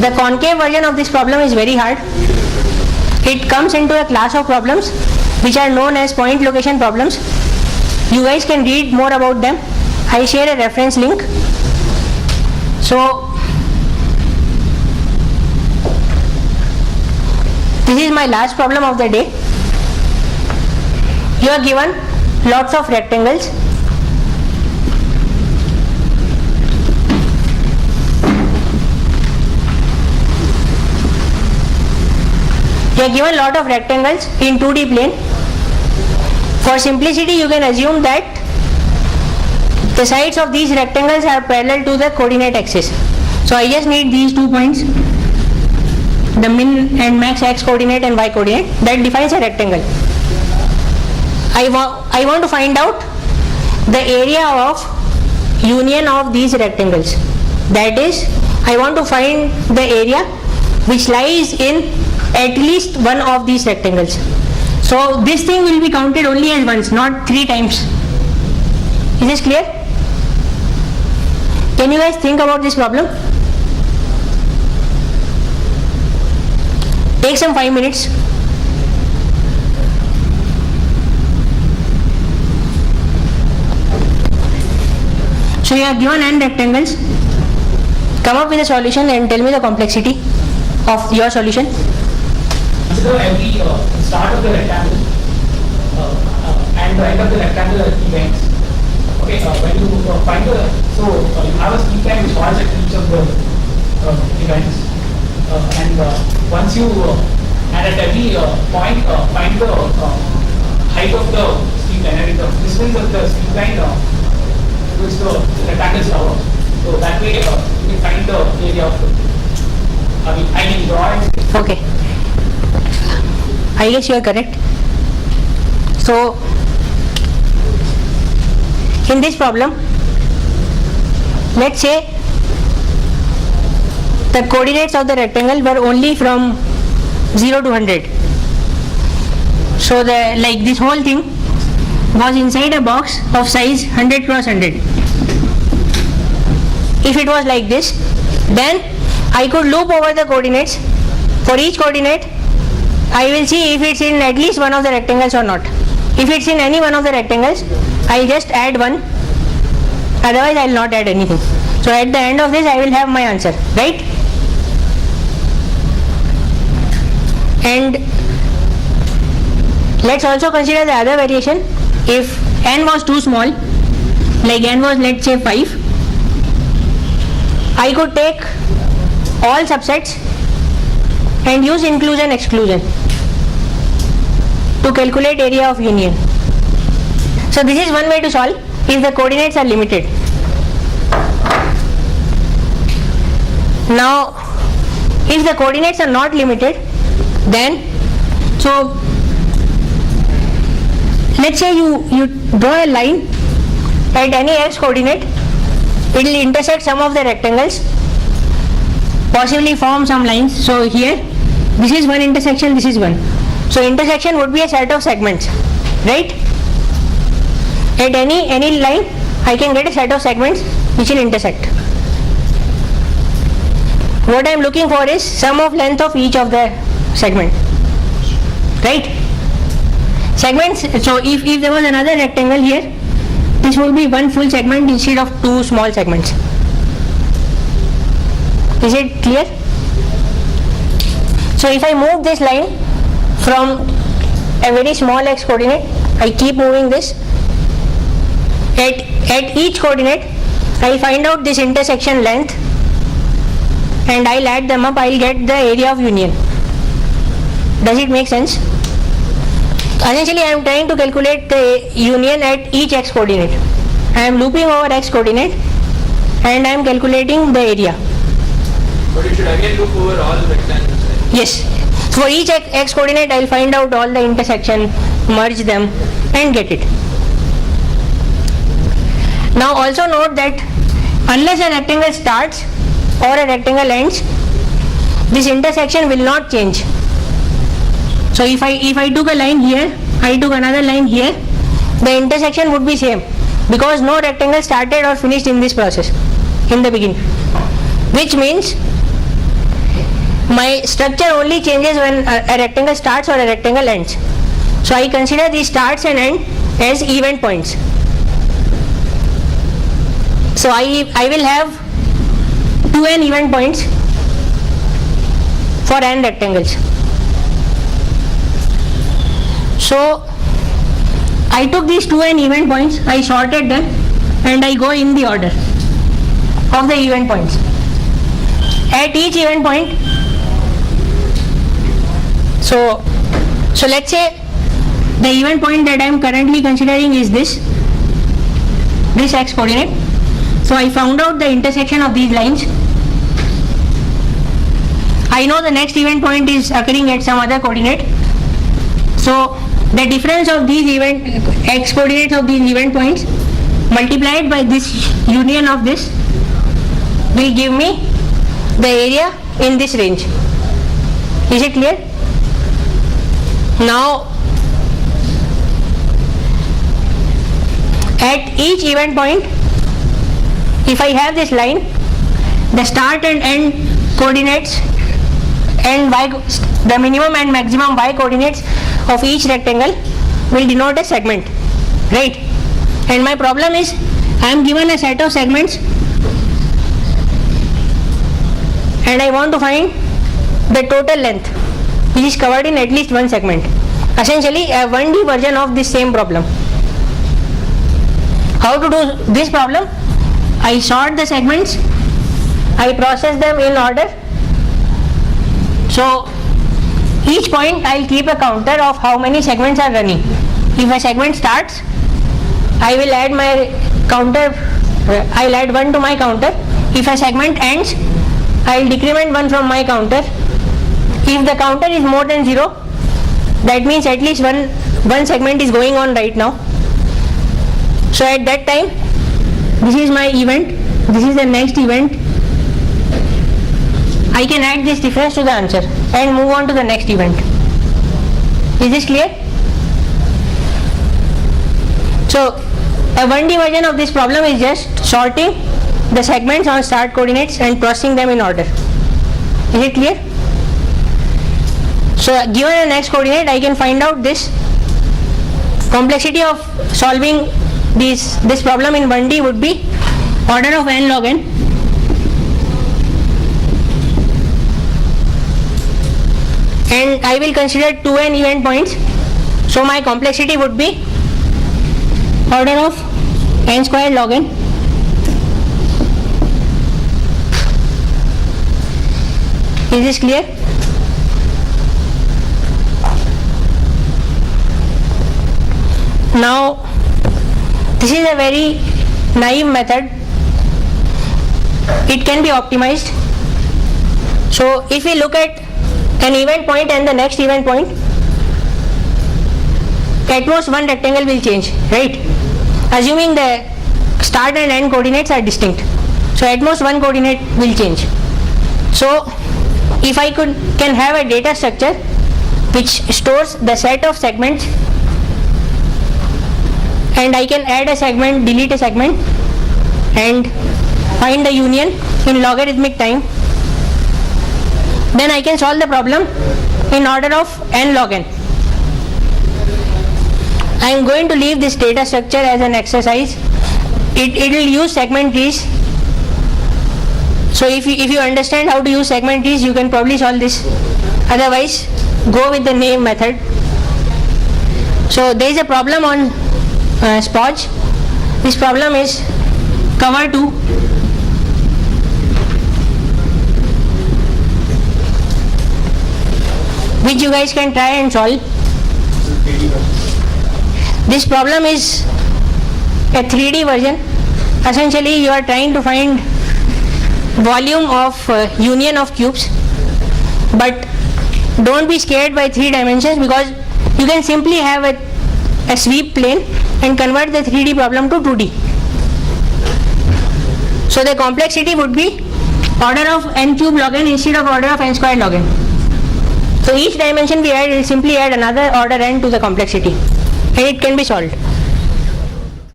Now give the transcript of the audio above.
The concave version of this problem is very hard. It comes into a class of problems which are known as point location problems. You guys can read more about them. I share a reference link. So this is my last problem of the day. You are given lots of rectangles. You are given lot of rectangles in 2D plane. For simplicity, you can assume that the sides of these rectangles are parallel to the coordinate axis. So I just need these 2 points, the min and max x coordinate and y coordinate, that defines a rectangle. I want to find out the area of union of these rectangles. That is, I want to find the area which lies in at least one of these rectangles. So this thing will be counted only as once, not 3 times. Is this clear? Can you guys think about this problem? Take some 5 minutes. So you are given n rectangles. Come up with a solution and tell me the complexity of your solution. Consider every start of the rectangle and the end of the rectangle are events. Okay, when you find the, so you have a steep line which falls at each of the events, and once you and at every point find the height of the steep line and the distance of the steep line which the rectangle covers. So that way you can find the area of the, I mean draw it. Okay, I guess you are correct. So in this problem, let's say the coordinates of the rectangle were only from 0 to 100. So this whole thing was inside a box of size 100 cross 100. If it was like this, then I could loop over the coordinates. For each coordinate, I will see if it's in at least one of the rectangles or not. If it's in any one of the rectangles, I'll just add one, otherwise I'll not add anything. So at the end of this, I will have my answer, right? And let's also consider the other variation. If n was too small, like n was let's say 5, I could take all subsets and use inclusion exclusion to calculate area of union. So this is one way to solve if the coordinates are limited. Now if the coordinates are not limited, then so let's say you draw a line at any x coordinate, it will intersect some of the rectangles, possibly form some lines. So here this is one intersection, this is one. So intersection would be a set of segments, right? At any line I can get a set of segments which will intersect. What I am looking for is sum of length of each of the segment, right? Segments, so if there was another rectangle here, this would be one full segment instead of 2 small segments. Is it clear? So if I move this line from a very small x coordinate, I keep moving this. At each coordinate, I'll find out this intersection length and I'll add them up, I'll get the area of union. Does it make sense? Essentially, I am trying to calculate the union at each x coordinate. I am looping over x coordinate and I am calculating the area. But you should again loop over all rectangles, right? Yes. For each x coordinate, I will find out all the intersection, merge them and get it. Now also note that unless a rectangle starts or a rectangle ends, this intersection will not change. So if I took a line here, I took another line here, the intersection would be same because no rectangle started or finished in this process in the beginning. Which means my structure only changes when a rectangle starts or a rectangle ends. So I consider the starts and end as event points. So I will have 2n event points for n rectangles. So I took these 2n event points, I sorted them, and I go in the order of the event points. At each event point, so let's say the event point that I am currently considering is this x coordinate. So I found out the intersection of these lines. I know the next event point is occurring at some other coordinate. So the difference of these x coordinates of these event points multiplied by this union of this will give me the area in this range. Is it clear? Now at each event point, if I have this line, the start and end coordinates and the minimum and maximum y coordinates of each rectangle will denote a segment, right? And my problem is I am given a set of segments and I want to find the total length which is covered in at least one segment. Essentially a 1D version of this same problem. How to do this problem? I sort the segments, I process them in order. So each point I will keep a counter of how many segments are running. If a segment starts, I will add my counter, I will add 1 to my counter. If a segment ends, I will decrement 1 from my counter. If the counter is more than 0, that means at least one segment is going on right now. So at that time, this is my event, this is the next event. I can add this difference to the answer and move on to the next event. Is this clear? So a 1D version of this problem is just sorting the segments on start coordinates and processing them in order. Is it clear? So given an x coordinate, I can find out this complexity of solving this problem in 1D would be order of n log n. And I will consider 2n event points. So my complexity would be order of n squared log n. Is this clear? Now this is a very naive method. It can be optimized. So if we look at an event point and the next event point, at most one rectangle will change, right? Assuming the start and end coordinates are distinct. So at most one coordinate will change. So if I can have a data structure which stores the set of segments, and I can add a segment, delete a segment, and find the union in logarithmic time, then I can solve the problem in order of n log n. I am going to leave this data structure as an exercise. It will use segment trees. So if you understand how to use segment trees, you can probably solve this. Otherwise, go with the name method. So there is a problem on Spoj. This problem is cover 2. Which you guys can try and solve. This problem is a 3D version. Essentially you are trying to find volume of union of cubes, but don't be scared by 3 dimensions, because you can simply have a sweep plane and convert the 3D problem to 2D. So the complexity would be order of n cube log n instead of order of n squared log n. So each dimension we add will simply add another order n to the complexity, and it can be solved.